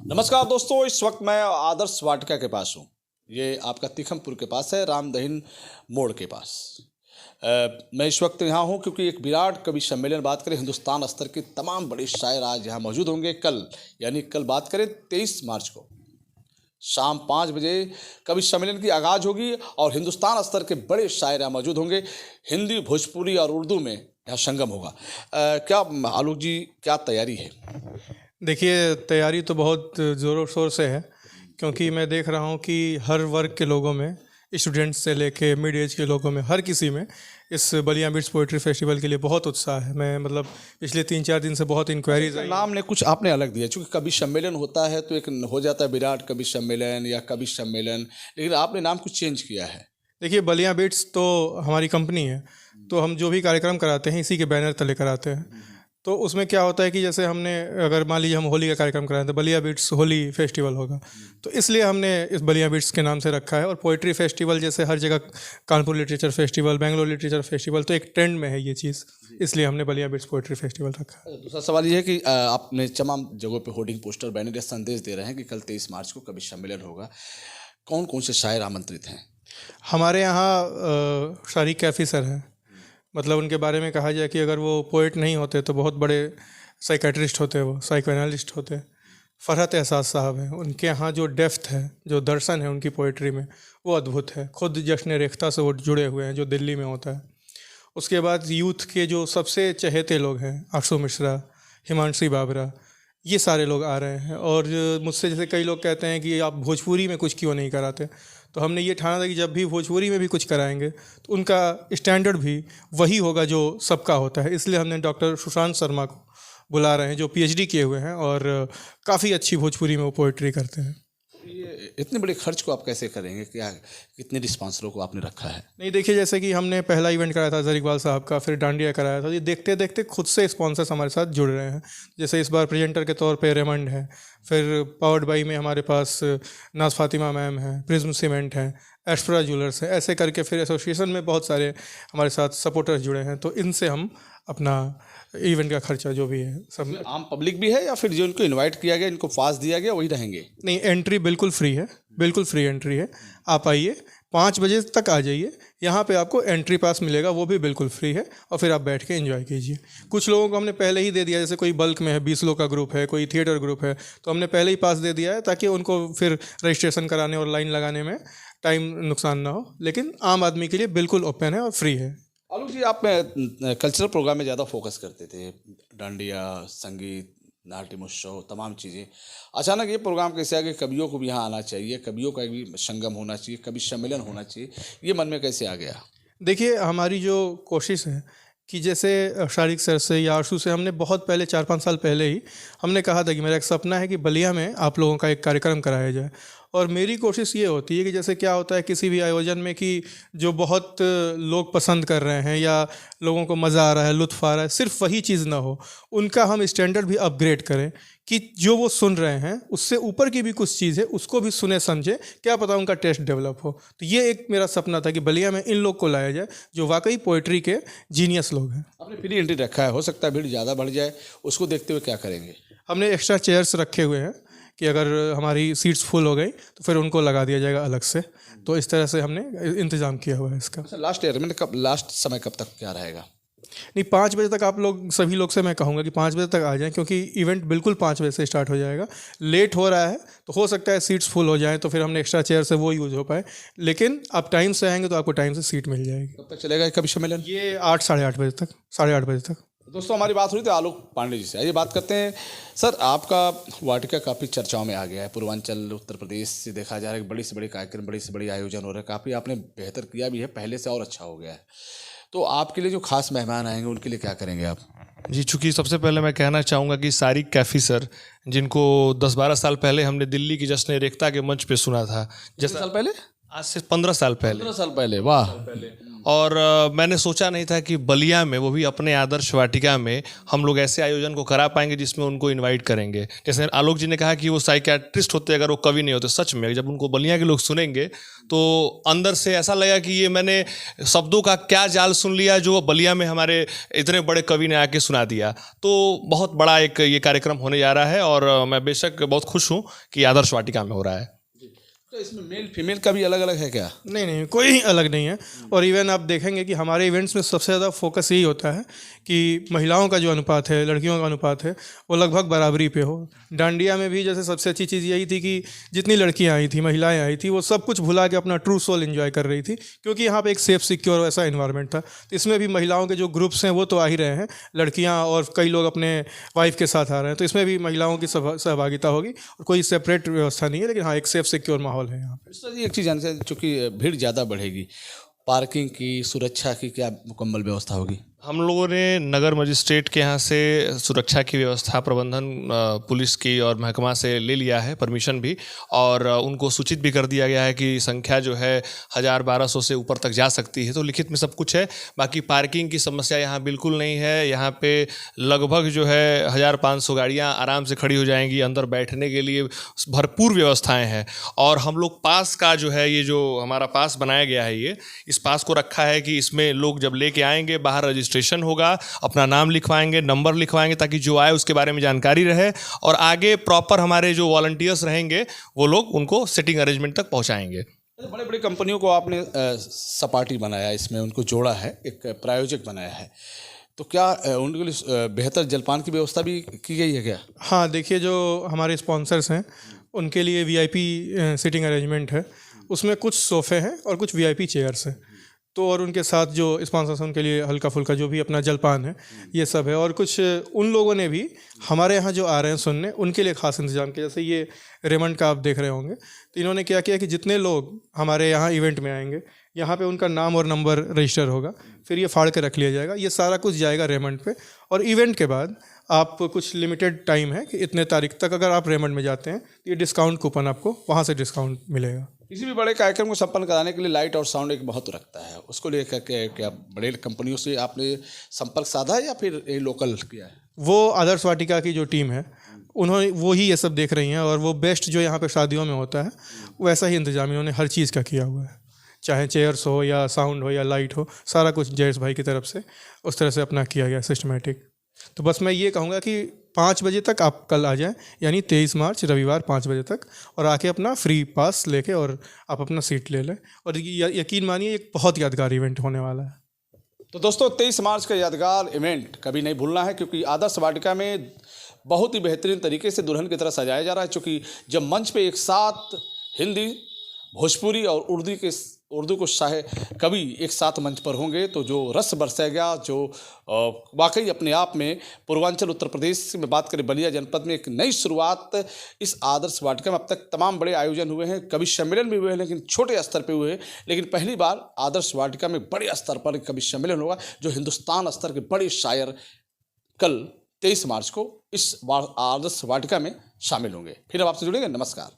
नमस्कार दोस्तों, इस वक्त मैं आदर्श वाटिका के पास हूँ। ये आपका तीखमपुर के पास है, रामदहीन मोड़ के पास। मैं इस वक्त यहाँ हूँ क्योंकि एक विराट कवि सम्मेलन, बात करें हिंदुस्तान स्तर के तमाम बड़े शायर आज यहाँ मौजूद होंगे। कल बात करें 23 मार्च को शाम 5 बजे कवि सम्मेलन की आगाज़ होगी और हिंदुस्तान स्तर के बड़े शायर यहाँ मौजूद होंगे। हिंदी, भोजपुरी और उर्दू में यहाँ संगम होगा। क्या आलोक जी, क्या तैयारी है? देखिए, तैयारी तो बहुत ज़ोरों शोर से है, क्योंकि मैं देख रहा हूँ कि हर वर्ग के लोगों में, स्टूडेंट्स से लेके मिड एज के लोगों में, हर किसी में इस बलिया बिट्स पोइट्री फेस्टिवल के लिए बहुत उत्साह है। मैं पिछले 3-4 दिन से बहुत इंक्वायरीज आई। नाम ने कुछ आपने अलग दिया, क्योंकि कवि सम्मेलन होता है तो एक हो जाता है विराट कवि सम्मेलन या कवि सम्मेलन, लेकिन आपने नाम कुछ चेंज किया है। देखिए, बलिया बिट्स तो हमारी कंपनी है, तो हम जो भी कार्यक्रम कराते हैं इसी के बैनर तले कराते हैं। तो उसमें क्या होता है कि जैसे हमने, अगर मान लीजिए हम होली का कार्यक्रम कराएं तो बलिया बिट्स होली फेस्टिवल होगा, तो इसलिए हमने इस बलिया बिट्स के नाम से रखा है। और पोइट्री फेस्टिवल जैसे हर जगह Kanpur literature festival, Bangalore literature festival, तो एक ट्रेंड में है ये चीज़, इसलिए हमने बलिया बिट्स पोइट्री फेस्टिवल रखा है। दूसरा सवाल ये है कि आपने तमाम जगहों पे होर्डिंग, पोस्टर, बैनर संदेश दे रहे हैं कि कल 23 मार्च को कवि सम्मेलन होगा। कौन कौन से शायर आमंत्रित हैं? हमारे यहाँ शारिक कैफ़ी सर हैं। मतलब उनके बारे में कहा जाए कि अगर वो पोइट नहीं होते तो बहुत बड़े साइकेट्रिस्ट होते, वो साइकोएनालिस्ट होते। फरहत एहसास साहब हैं, उनके यहाँ जो डेप्थ है, जो दर्शन है उनकी पोइट्री में, वो अद्भुत है। खुद जश्न रेख्ता से वो जुड़े हुए हैं, जो दिल्ली में होता है। उसके बाद यूथ के जो सबसे चहेते लोग हैं, आशु मिश्रा, हिमांशी बाबरा, ये सारे लोग आ रहे हैं। और मुझसे जैसे कई लोग कहते हैं कि आप भोजपुरी में कुछ क्यों नहीं कराते, तो हमने ये ठाना था कि जब भी भोजपुरी में भी कुछ कराएंगे तो उनका स्टैंडर्ड भी वही होगा जो सबका होता है। इसलिए हमने डॉक्टर सुशांत शर्मा को बुला रहे हैं, जो पीएचडी किए हुए हैं और काफ़ी अच्छी भोजपुरी में वो पोइट्री करते हैं। ये इतने बड़े खर्च को आप कैसे करेंगे? क्या कितने रिस्पॉन्सरों को आपने रखा है? नहीं, देखिए, जैसे कि हमने पहला इवेंट कराया था जर इकबाल साहब का, फिर डांडिया कराया था। ये देखते देखते खुद से स्पॉन्सर्स हमारे साथ जुड़ रहे हैं। जैसे इस बार प्रेजेंटर के तौर पे रेमंड है, फिर पावर्ड बाई में हमारे पास नाज फातिमा मैम है, प्रिज्म सीमेंट है, एस्ट्रा ज्वेलर्स है। ऐसे करके फिर एसोसिएशन में बहुत सारे हमारे साथ सपोर्टर्स जुड़े हैं, तो इनसे हम अपना इवेंट का खर्चा जो भी है सब। आम पब्लिक भी है या फिर जो इनको इनवाइट किया गया, इनको पास दिया गया, वही रहेंगे? नहीं, एंट्री बिल्कुल फ्री है, बिल्कुल फ्री एंट्री है। आप आइए, 5 बजे तक आ जाइए, यहाँ पे आपको एंट्री पास मिलेगा, वो भी बिल्कुल फ्री है, और फिर आप बैठ के एंजॉय कीजिए। कुछ लोगों को हमने पहले ही दे दिया, जैसे कोई बल्क में है, 20 लोग का ग्रुप है, कोई थिएटर ग्रुप है, तो हमने पहले ही पास दे दिया है ताकि उनको फिर रजिस्ट्रेशन कराने और लाइन लगाने में टाइम नुकसान ना हो। लेकिन आम आदमी के लिए बिल्कुल ओपन है और फ्री है। आलोक जी, आप कल्चरल प्रोग्राम में ज़्यादा फोकस करते थे, डांडिया, संगीत, नाट्य महोत्सव, तमाम चीज़ें। अचानक ये प्रोग्राम कैसे आ गया? कवियों को भी यहाँ आना चाहिए, कवियों का भी संगम होना चाहिए, कवि सम्मेलन होना चाहिए, ये मन में कैसे आ गया? देखिए, हमारी जो कोशिश है कि जैसे शारिक सर से या आशु से हमने बहुत पहले 4-5 साल पहले ही हमने कहा था कि मेरा एक सपना है कि बलिया में आप लोगों का एक कार्यक्रम कराया जाए। और मेरी कोशिश ये होती है कि जैसे क्या होता है किसी भी आयोजन में कि जो बहुत लोग पसंद कर रहे हैं या लोगों को मज़ा आ रहा है, लुत्फ़ आ रहा है, सिर्फ वही चीज़ ना हो, उनका हम स्टैंडर्ड भी अपग्रेड करें कि जो वो सुन रहे हैं उससे ऊपर की भी कुछ चीज़ है, उसको भी सुने समझे, क्या पता उनका टेस्ट डेवलप हो। तो ये एक मेरा सपना था कि बलिया में इन लोग को लाया जाए जो वाकई पोइट्री के जीनियस लोग हैं। आपने फ्री एंट्री रखा है, हो सकता है भीड़ ज़्यादा बढ़ जाए, उसको देखते हुए क्या करेंगे? हमने एक्स्ट्रा चेयर्स रखे हुए हैं कि अगर हमारी सीट्स फुल हो गई तो फिर उनको लगा दिया जाएगा अलग से। तो इस तरह से हमने इंतज़ाम किया हुआ है इसका। अच्छा, लास्ट ईयर मैंने लास्ट समय कब तक क्या रहेगा? नहीं, 5 बजे तक आप लोग, सभी लोग से मैं कहूँगा कि 5 बजे तक आ जाएं, क्योंकि इवेंट बिल्कुल 5 बजे से स्टार्ट हो जाएगा। लेट हो रहा है तो हो सकता है सीट्स फुल हो जाएं, तो फिर हमने एक्स्ट्रा चेयर से वो यूज़ हो पाए। लेकिन आप टाइम से आएंगे तो आपको टाइम से सीट मिल जाएगी। कब तक चलेगा कवि सम्मेलन? ये 8-8:30 बजे तक, 8:30 बजे तक। दोस्तों, हमारी बात हुई थी आलोक पांडे जी से। आइए बात करते हैं। सर, आपका वाटिका काफ़ी चर्चाओं में आ गया है। पूर्वांचल उत्तर प्रदेश से देखा जा रहा है कि बड़ी से बड़ी कार्यक्रम, बड़ी से बड़ी आयोजन हो रहा है। काफ़ी आपने बेहतर किया भी है, पहले से और अच्छा हो गया है। तो आपके लिए जो खास मेहमान आएंगे उनके लिए क्या करेंगे आप? जी, चूँकि सबसे पहले मैं कहना चाहूँगा कि शारिक कैफ़ी सर, जिनको 10-12 साल पहले हमने दिल्ली की जश्न-ए-रेख्ता के मंच पे सुना था। जैसे साल पहले? आज से 15 साल पहले। 15 साल पहले, वाह। और मैंने सोचा नहीं था कि बलिया में, वो भी अपने आदर्श वाटिका में, हम लोग ऐसे आयोजन को करा पाएंगे जिसमें उनको इनवाइट करेंगे। जैसे आलोक जी ने कहा कि वो साइकियाट्रिस्ट होते अगर वो कवि नहीं होते, सच में जब उनको बलिया के लोग सुनेंगे तो अंदर से ऐसा लगा कि ये मैंने शब्दों का क्या जाल सुन लिया जो बलिया में हमारे इतने बड़े कवि ने आके सुना दिया। तो बहुत बड़ा एक ये कार्यक्रम होने जा रहा है और मैं बेशक बहुत खुश हूँ कि आदर्श वाटिका में हो रहा है। तो इसमें मेल फीमेल का भी अलग अलग है क्या? नहीं, कोई अलग नहीं है। और इवन आप देखेंगे कि हमारे इवेंट्स में सबसे ज़्यादा फोकस यही होता है कि महिलाओं का जो अनुपात है, लड़कियों का अनुपात है, वो लगभग बराबरी पे हो। डांडिया में भी जैसे सबसे अच्छी चीज़ यही थी कि जितनी लड़कियां आई थी, महिलाएं आई थी, वो सब कुछ भुला के अपना ट्रू सोल एंजॉय कर रही थी, क्योंकि यहाँ पे एक सेफ सिक्योर वैसा इन्वायरमेंट था। तो इसमें भी महिलाओं के जो ग्रुप्स हैं वो तो आ ही रहे हैं, लड़कियाँ और कई लोग अपने वाइफ के साथ आ रहे हैं, तो इसमें भी महिलाओं की सहभागिता होगी। और कोई सेपरेट व्यवस्था नहीं है, लेकिन हाँ एक सेफ सिक्योर माहौल है यहाँ पे। एक चीज़ जानना चाहिए, चूँकि भीड़ ज़्यादा बढ़ेगी, पार्किंग की, सुरक्षा की क्या मुकम्मल व्यवस्था होगी? हम लोगों ने नगर मजिस्ट्रेट के यहाँ से सुरक्षा की व्यवस्था, प्रबंधन, पुलिस की और महकमा से ले लिया है परमिशन भी, और उनको सूचित भी कर दिया गया है कि संख्या जो है 1000-1200 से ऊपर तक जा सकती है। तो लिखित में सब कुछ है। बाकी पार्किंग की समस्या यहाँ बिल्कुल नहीं है। यहाँ पे लगभग जो है 1500 गाड़ियाँ आराम से खड़ी हो जाएंगी। अंदर बैठने के लिए भरपूर व्यवस्थाएँ हैं। और हम लोग पास का जो है, ये जो हमारा पास बनाया गया है, ये इस पास को रखा है कि इसमें लोग जब लेके आएंगे, बाहर रजिस्ट्रेशन होगा, अपना नाम लिखवाएंगे, नंबर लिखवाएंगे, ताकि जो आए उसके बारे में जानकारी रहे। और आगे प्रॉपर हमारे जो वॉलंटियर्स रहेंगे वो लोग उनको सिटिंग अरेंजमेंट तक पहुंचाएंगे। बड़े बड़े कंपनियों को आपने सपाटी बनाया, इसमें उनको जोड़ा है, एक प्रायोजक बनाया है, तो क्या उनके लिए बेहतर जलपान की व्यवस्था भी की गई है क्या? हाँ, देखिए जो हमारे स्पॉन्सर्स हैं उनके लिए वीआईपी सिटिंग अरेंजमेंट है। उसमें कुछ सोफ़े हैं और कुछ वीआईपी चेयर्स हैं। तो और उनके साथ जो स्पॉन्सर्स हैं उनके लिए हल्का फुल्का जो भी अपना जलपान है ये सब है। और कुछ उन लोगों ने भी हमारे यहाँ जो आ रहे हैं सुनने, उनके लिए खास इंतजाम किया। जैसे ये रेमंड का आप देख रहे होंगे, तो इन्होंने क्या किया कि जितने लोग हमारे यहाँ इवेंट में आएंगे, यहाँ पे उनका नाम और नंबर रजिस्टर होगा, फिर ये फाड़ के रख लिया जाएगा। ये सारा कुछ जाएगा रेमंड पे। और इवेंट के बाद आप कुछ लिमिटेड टाइम है कि इतने तारीख तक अगर आप रेमंड में जाते हैं तो ये डिस्काउंट कूपन आपको वहाँ से डिस्काउंट मिलेगा। किसी भी बड़े कार्यक्रम को संपन्न कराने के लिए लाइट और साउंड एक महत्व रखता है। उसको लेकर के क्या बड़े कंपनियों से आपने संपर्क साधा है या फिर ये लोकल किया है? वो आदर्श वाटिका की जो टीम है उन्होंने वो ही ये सब देख रही हैं, और वो बेस्ट जो यहाँ पे शादियों में होता है वैसा ही इंतजाम इन्होंने हर चीज़ का किया हुआ है। चाहे चेयर्स हो या साउंड हो या लाइट हो, सारा कुछ जयेश भाई की तरफ से उस तरह से अपना किया गया सिस्टमेटिक। तो बस मैं ये कहूँगा कि 5 बजे तक आप कल आ जाएं, यानी 23 मार्च रविवार 5 बजे तक, और आके अपना फ्री पास लेके और आप अपना सीट ले लें। और यकीन मानिए एक बहुत यादगार इवेंट होने वाला है। तो दोस्तों 23 मार्च का यादगार इवेंट कभी नहीं भूलना है, क्योंकि आदर्श वाटिका में बहुत ही बेहतरीन तरीके से दुल्हन की तरह सजाया जा रहा है। चूँकि जब मंच पे एक साथ हिंदी, भोजपुरी और उर्दू को शाहे कवि एक साथ मंच पर होंगे तो जो रस बरसेगा, जो वाकई अपने आप में पूर्वांचल उत्तर प्रदेश में बात करें, बलिया जनपद में एक नई शुरुआत इस आदर्श वाटिका में। अब तक तमाम बड़े आयोजन हुए हैं, कवि सम्मेलन भी हुए हैं, लेकिन छोटे स्तर पे हुए हैं। लेकिन पहली बार आदर्श वाटिका में बड़े स्तर पर कवि सम्मेलन होगा, जो हिंदुस्तान स्तर के बड़े शायर कल 23 मार्च को इस आदर्श वाटिका में शामिल होंगे। फिर अब आपसे जुड़ेंगे। नमस्कार।